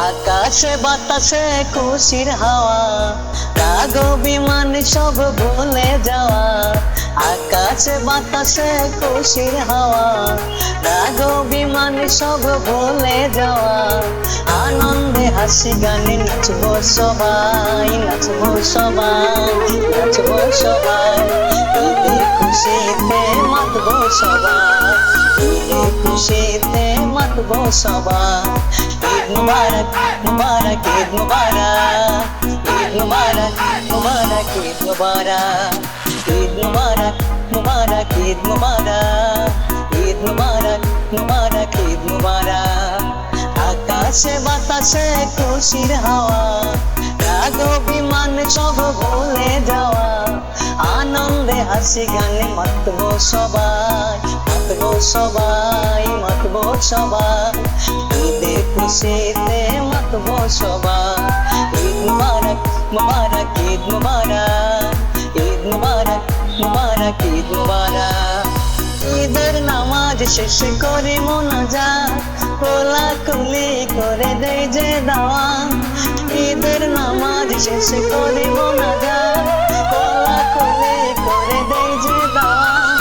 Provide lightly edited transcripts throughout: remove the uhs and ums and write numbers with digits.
আকাশে বাতাসে খুশির হাওয়া, রাগ অভিমান সব ভুলে যাওয়া। আকাশে বাতাসে খুশির হাওয়া, রাগ অভিমান সব ভুলে যাওয়া। আনন্দে হাসি গানে নাচবো সবাই, নাচবো সবাই, নাচবো সবাই। ঈদের খুশিতে মাতবো সবাই, ঈদের খুশিতে মাতবো সবাই। ঈদ মুবারক মুবারক ঈদ মুবারক, ঈদ মুবারক মুবারক ঈদ মুবারক, ঈদ মুবারক মুবারক ঈদ মুবারক, ঈদ মুবারক মুবারক ঈদ মুবারক। আকাশে বাতাসে খুশির হাওয়া, রাগ অভিমান সব ভুলে যাওয়া। আনন্দে হাসি গানে মাতবো সবাই, মাতবো সবাই, মাতবো সবাই। ঈদের খুশিতে মাতবো সবাই। ঈদ মুবারক মুবারক ঈদ মুবারক, ঈদ মুবারক মুবারক ঈদ মুবারক। ঈদের নামাজ শেষ করে মোনাজাত, কোলাকুলি করে দেই যে দাওয়াত। ঈদের নামাজ শেষ করে মোনাজাত, কোলাকুলি করে দেই যে দাওয়াত।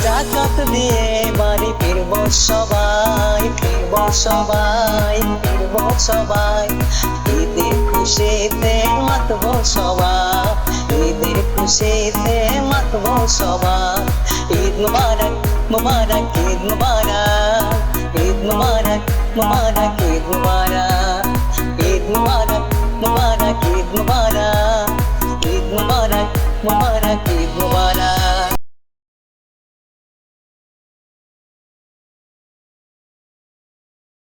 যাকাত দিয়ে বাড়ি ফিরবো সবাই, ফিরবো সবাই, ফিরবো সবাই। ঈদের খুশিতে মাতবো সবাই, ঈদের খুশিতে মাতবো সবাই। ঈদ মুবারক মুবারক ঈদ মুবারক, ঈদ মুবারক মুবারক ঈদ মুবারক, ঈদ মুবারক মুবারক ঈদ মুবারক, ঈদ মুবারক মুবারক ঈদ মুবারক।